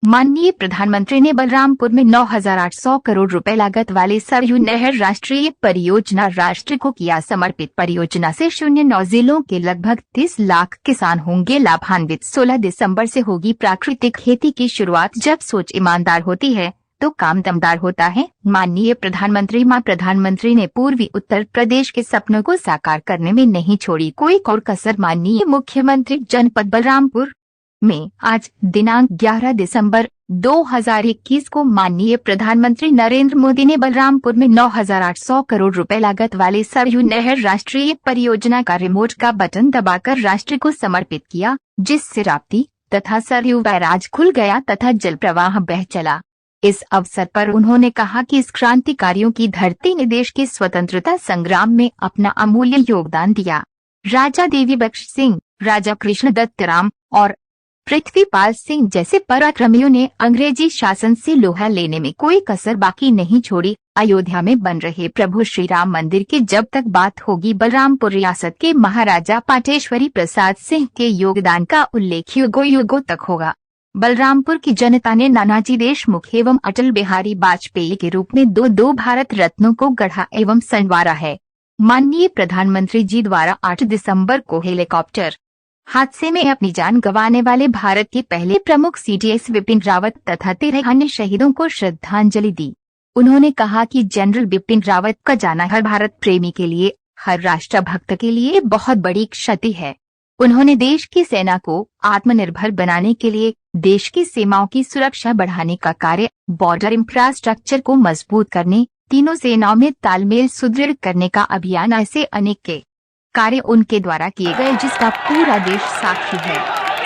माननीय प्रधानमंत्री ने बलरामपुर में 9,800 करोड़ रुपए लागत वाली सरयू नहर राष्ट्रीय परियोजना राष्ट्र को किया समर्पित। परियोजना से 09 जिलों के लगभग 30 लाख किसान होंगे लाभान्वित। 16 दिसंबर से होगी प्राकृतिक खेती की शुरुआत। जब सोच ईमानदार होती है तो काम दमदार होता है। माननीय प्रधानमंत्री ने पूर्वी उत्तर प्रदेश के सपनों को साकार करने में नहीं छोड़ी कोई कसर। माननीय मुख्यमंत्री जनपद बलरामपुर में आज दिनांक 11 दिसंबर 2021 को माननीय प्रधानमंत्री नरेंद्र मोदी ने बलरामपुर में 9,800 करोड़ रुपए लागत वाली सरयू नहर राष्ट्रीय परियोजना का रिमोट का बटन दबाकर राष्ट्र को समर्पित किया, जिससे राप्ती तथा सरयू बैराज खुल गया तथा जल प्रवाह बह चला। इस अवसर पर उन्होंने कहा कि इस क्रांतिकारियों की धरती ने देश के स्वतंत्रता संग्राम में अपना अमूल्य योगदान दिया। राजा देवी बख्श सिंह, राजा कृष्ण दत्त राम और पृथ्वीपाल सिंह जैसे पराक्रमियों ने अंग्रेजी शासन से लोहा लेने में कोई कसर बाकी नहीं छोड़ी। अयोध्या में बन रहे प्रभु श्री राम मंदिर की जब तक बात होगी, बलरामपुर रियासत के महाराजा पाटेश्वरी प्रसाद सिंह के योगदान का उल्लेख युगों युगों तक होगा। बलरामपुर की जनता ने नानाजी देशमुख एवं अटल बिहारी वाजपेयी के रूप में दो भारत रत्नों को गढ़ा एवं संवारा है। माननीय प्रधानमंत्री जी द्वारा 8 दिसंबर को हेलीकॉप्टर हादसे में अपनी जान गंवाने वाले भारत के पहले प्रमुख CDS विपिन रावत तथा 13 अन्य शहीदों को श्रद्धांजलि दी। उन्होंने कहा कि जनरल बिपिन रावत का जाना हर भारत प्रेमी के लिए, हर राष्ट्रभक्त के लिए बहुत बड़ी क्षति है। उन्होंने देश की सेना को आत्मनिर्भर बनाने के लिए देश की सीमाओं की सुरक्षा बढ़ाने का कार्य, बॉर्डर इंफ्रास्ट्रक्चर को मजबूत करने, तीनों सेनाओं में तालमेल सुदृढ़ करने का अभियान, ऐसे अनेक के कार्य उनके द्वारा किए गए जिसका पूरा देश साक्षी है।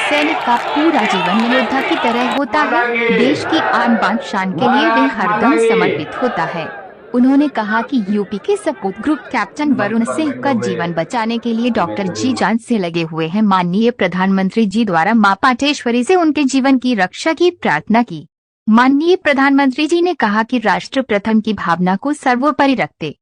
सैनिक का पूरा जीवन योद्धा की तरह होता है। देश की आन बान शान के लिए वह हरदम समर्पित होता है। उन्होंने कहा कि यूपी के सपूत ग्रुप कैप्टन वरुण सिंह का जीवन बचाने के लिए डॉक्टर जी जान से लगे हुए हैं। माननीय प्रधानमंत्री जी द्वारा मां पाटेश्वरी से उनके जीवन की रक्षा की प्रार्थना की। माननीय प्रधानमंत्री जी ने कहा कि राष्ट्र प्रथम की भावना को सर्वोपरि रखते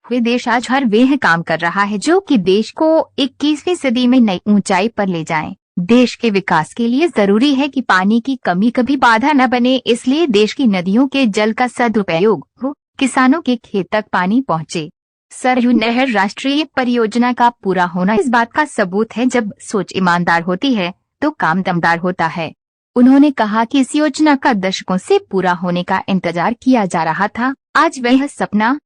हुए देश आज हर वह काम कर रहा है जो कि देश को 21वीं सदी में नई ऊंचाई पर ले जाए। देश के विकास के लिए जरूरी है कि पानी की कमी कभी बाधा न बने, इसलिए देश की नदियों के जल का सदुपयोग हो, किसानों के खेत तक पानी पहुंचे। सरयू नहर राष्ट्रीय परियोजना का पूरा होना इस बात का सबूत है, जब सोच ईमानदार होती है तो काम दमदार होता है। उन्होंने कहा कि इस योजना का दशकों से पूरा होने का इंतजार किया जा रहा था, आज वह सपना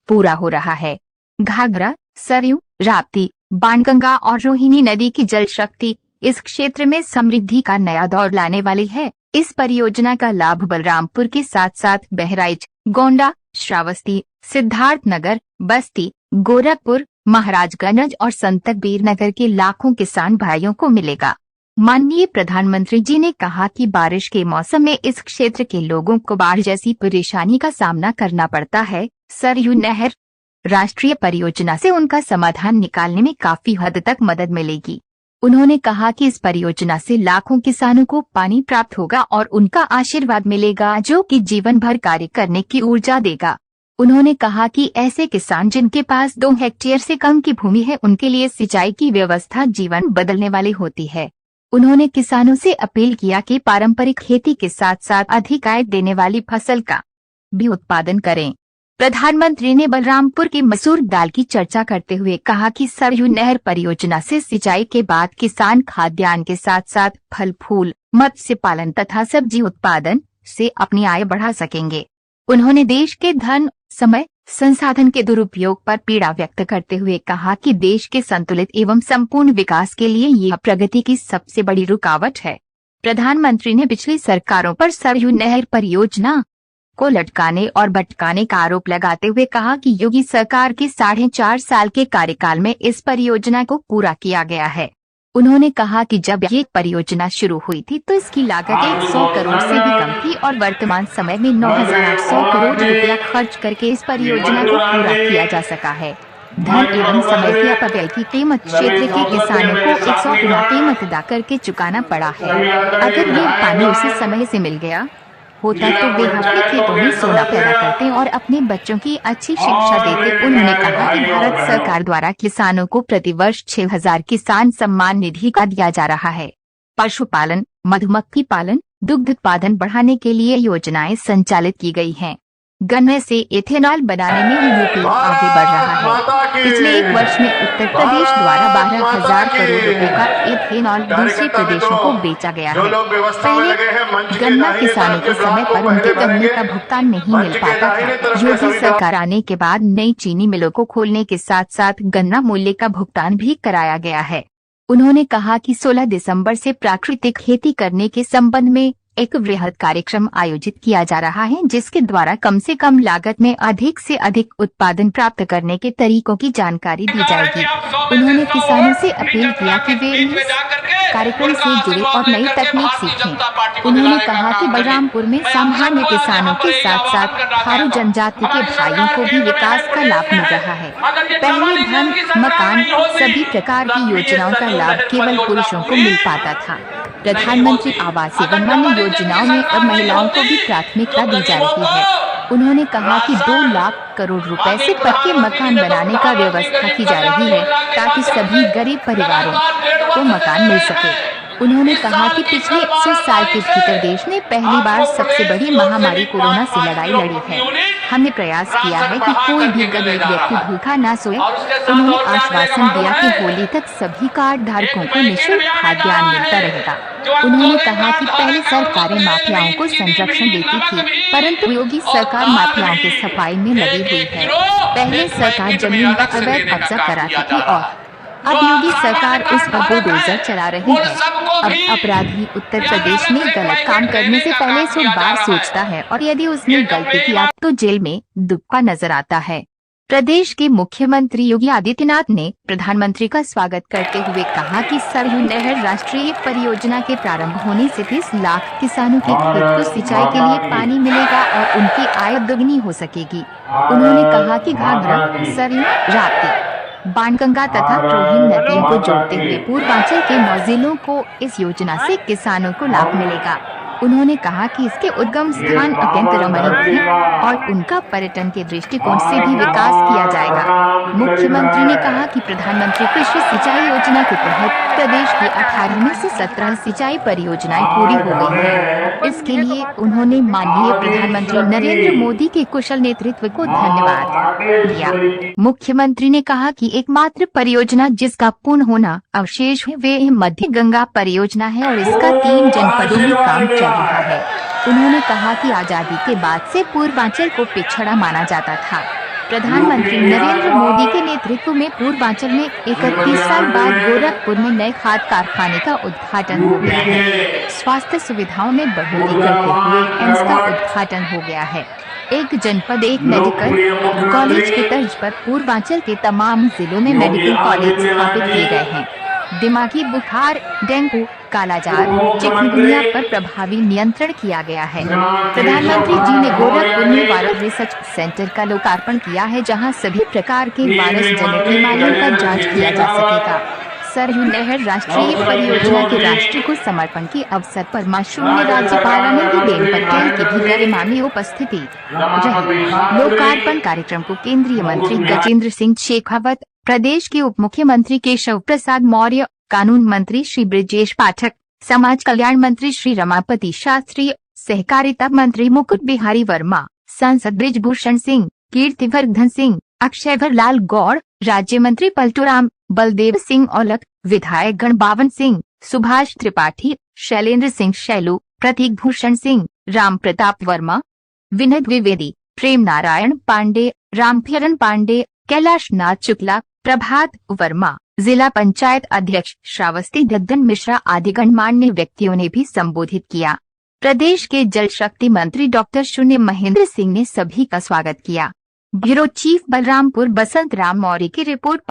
पूरा हो रहा है। घाघरा, सरयू, राप्ती, बाणगंगा और रोहिणी नदी की जल शक्ति इस क्षेत्र में समृद्धि का नया दौर लाने वाली है। इस परियोजना का लाभ बलरामपुर के साथ साथ बहराइच, गोंडा, श्रावस्ती, सिद्धार्थनगर, बस्ती, गोरखपुर, महाराजगंज और संत कबीर नगर के लाखों किसान भाइयों को मिलेगा। माननीय प्रधानमंत्री जी ने कहा कि बारिश के मौसम में इस क्षेत्र के लोगों को बाढ़ जैसी परेशानी का सामना करना पड़ता है। सरयू नहर राष्ट्रीय परियोजना से उनका समाधान निकालने में काफी हद तक मदद मिलेगी। उन्होंने कहा कि इस परियोजना से लाखों किसानों को पानी प्राप्त होगा और उनका आशीर्वाद मिलेगा, जो कि जीवन भर कार्य करने की ऊर्जा देगा। उन्होंने कहा कि ऐसे किसान जिनके पास 2 हेक्टेयर से कम की भूमि है, उनके लिए सिंचाई की व्यवस्था जीवन बदलने वाली होती है। उन्होंने किसानों से अपील किया कि पारंपरिक खेती के साथ साथ अधिक आय देने वाली फसल का भी उत्पादन करें। प्रधानमंत्री ने बलरामपुर की मसूर दाल की चर्चा करते हुए कहा कि सरयू नहर परियोजना से सिंचाई के बाद किसान खाद्यान्न के साथ साथ फल फूल, मत्स्य पालन तथा सब्जी उत्पादन से अपनी आय बढ़ा सकेंगे। उन्होंने देश के धन, समय, संसाधन के दुरुपयोग पर पीड़ा व्यक्त करते हुए कहा कि देश के संतुलित एवं संपूर्ण विकास के लिए यह प्रगति की सबसे बड़ी रुकावट है। प्रधानमंत्री ने पिछली सरकारों पर सरयू नहर परियोजना को लटकाने और भटकाने का आरोप लगाते हुए कहा कि योगी सरकार के 4.5 साल के कार्यकाल में इस परियोजना को पूरा किया गया है। उन्होंने कहा कि जब ये परियोजना शुरू हुई थी तो इसकी लागत 100 करोड़ से भी कम थी और वर्तमान समय में 9,800 करोड़ रुपया खर्च करके इस परियोजना को पूरा किया जा सका है। धन एवं समय के अपव्यय की कीमत क्षेत्र के किसानों को 100 गुना कीमत अदा करके चुकाना पड़ा है। अगर ये पानी उसी समय से मिल गया होता तो वे अपने खेतों में सोना पैदा करते और अपने बच्चों की अच्छी शिक्षा देते। उन्होंने कहा कि भारत सरकार द्वारा किसानों को प्रतिवर्ष 6,000 किसान सम्मान निधि का दिया जा रहा है। पशुपालन, मधुमक्खी पालन, दुग्ध उत्पादन बढ़ाने के लिए योजनाएं संचालित की गई हैं। गन्ने से एथेनॉल बनाने में यूपी आगे बढ़ रहा है। पिछले एक वर्ष में उत्तर प्रदेश द्वारा 12,000 करोड़ रुपए का एथेनॉल दूसरे प्रदेशों को बेचा गया है। पहले गन्ना किसानों को समय पर उनके गन्ने का भुगतान नहीं मिल पाता था। योगी सरकार आने के बाद नई चीनी मिलों को खोलने के साथ साथ गन्ना मूल्य का भुगतान भी कराया गया है। उन्होंने कहा कि 16 दिसंबर से प्राकृतिक खेती करने के संबंध में एक वृहद कार्यक्रम आयोजित किया जा रहा है, जिसके द्वारा कम से कम लागत में अधिक से अधिक उत्पादन प्राप्त करने के तरीकों की जानकारी दी जाएगी। उन्होंने किसानों से अपील किया कि वे इस कार्यक्रम से जुड़े और नई तकनीक सीखें। उन्होंने कहा कि बलरामपुर में सामान्य किसानों के साथ साथ थारू जनजाति के भाइयों को भी विकास का लाभ मिल रहा है। पहले धन, मकान, सभी प्रकार की योजनाओं का लाभ केवल पुरुषों को मिल पाता था। प्रधानमंत्री आवास एवं अन्य योजनाओं में अब महिलाओं को भी प्राथमिकता दी जा रही है। उन्होंने कहा कि 2 लाख करोड़ रुपए से पक्के मकान बनाने का व्यवस्था की जा रही है, ताकि सभी गरीब परिवारों को मकान मिल सके। उन्होंने कहा कि पिछले 100 साल के भीतर देश ने पहली बार सबसे बड़ी महामारी कोरोना से लड़ाई लड़ी है। हमने प्रयास किया है कि कोई भी गरीब व्यक्ति भूखा न सोए। उन्होंने आश्वासन दिया कि होली तक सभी कार्ड धारकों को निःशुल्क खाद्यान्न मिलता रहेगा। उन्होंने कहा कि पहले सरकारें माफियाओं को संरक्षण देती थी, परंतु योगी सरकार माफियाओं के सफाई में लगी हुई है। पहले सरकार जमीन का अवैध कब्जा कराती थी और अब योगी सरकार उस पर बुलडोजर चला रही है। अब अपराधी उत्तर प्रदेश में गलत काम करने से पहले 100 बार सोचता है और यदि उसने गलती किया तो जेल में दुबका नजर आता है। प्रदेश के मुख्यमंत्री योगी आदित्यनाथ ने प्रधानमंत्री का स्वागत करते हुए कहा कि सरयू नहर राष्ट्रीय परियोजना के प्रारंभ होने से 30 लाख किसानों के खेत को सिंचाई के लिए पानी मिलेगा और उनकी आय दोगुनी हो सकेगी। उन्होंने कहा कि घाघरा, सरयू, राप्ती, बाणगंगा तथा रोहिन नदियों को जोड़ते हुए पूर्वांचल के 9 जिलों को इस योजना से किसानों को लाभ मिलेगा। उन्होंने कहा कि इसके उद्गम स्थान अत्यंत रमणीक हैं और उनका पर्यटन के दृष्टिकोण से भी विकास किया जाएगा। मुख्यमंत्री ने कहा कि प्रधानमंत्री कृषि सिंचाई योजना के तहत प्रदेश की 18 में से 17 सिंचाई परियोजनाएं पूरी हो गई हैं। इसके लिए उन्होंने माननीय प्रधानमंत्री नरेंद्र मोदी के कुशल नेतृत्व को धन्यवाद दिया। मुख्यमंत्री ने कहा कि एकमात्र परियोजना जिसका पूर्ण होना अवशेष है वे मध्य गंगा परियोजना है और इसका 3 जनपदों में काम चल रहा है। उन्होंने कहा कि आजादी के बाद से पूर्वांचल को पिछड़ा माना जाता था। प्रधानमंत्री नरेंद्र मोदी के नेतृत्व में पूर्वांचल में 31 साल बाद गोरखपुर में नए खाद कारखाने का उद्घाटन हो गया है। स्वास्थ्य सुविधाओं में बढ़ोतरी करते हुए एम्स का उद्घाटन हो गया है। एक जनपद एक मेडिकल कॉलेज की तर्ज पर पूर्वांचल के तमाम जिलों में मेडिकल कॉलेज स्थापित किए गए हैं। दिमागी बुखार, डेंगू, कालाजार, चिकनगुनिया पर प्रभावी नियंत्रण किया गया है। प्रधानमंत्री जी ने गोरखपुर में वायरस रिसर्च सेंटर का लोकार्पण किया है, जहां सभी प्रकार के वायरस जनित बीमारियों का जांच किया जा सकेगा। सरयू नहर राष्ट्रीय परियोजना के राष्ट्र को समर्पण के अवसर पर माननीय राज्यपाल आनंदीबेन पटेल की भी गरिमामय उपस्थिति रही। लोकार्पण कार्यक्रम को केंद्रीय मंत्री गजेंद्र सिंह शेखावत, प्रदेश के उप मुख्यमंत्री केशव प्रसाद मौर्य, कानून मंत्री श्री ब्रजेश पाठक, समाज कल्याण मंत्री श्री रमापति शास्त्री, सहकारिता मंत्री मुकुट बिहारी वर्मा, सांसद बृजभूषण सिंह, कीर्तिवर्धन सिंह, अक्षयवर लाल गौड़, राज्य मंत्री पलटूराम, बलदेव सिंह औलख, विधायक गण बावन सिंह, सुभाष त्रिपाठी, शैलेंद्र सिंह शैलू, प्रतीक भूषण सिंह, राम प्रताप वर्मा, विनय द्विवेदी, प्रेम नारायण पांडे, रामफेरन पांडे, कैलाश नाथ शुक्ला, प्रभात वर्मा, जिला पंचायत अध्यक्ष श्रावस्ती दद्दन मिश्रा आदि गणमान्य व्यक्तियों ने भी संबोधित किया। प्रदेश के जल शक्ति मंत्री डॉक्टर शून्य महेंद्र सिंह ने सभी का स्वागत किया। ब्यूरो चीफ बलरामपुर बसंत राम मौर्य की रिपोर्ट।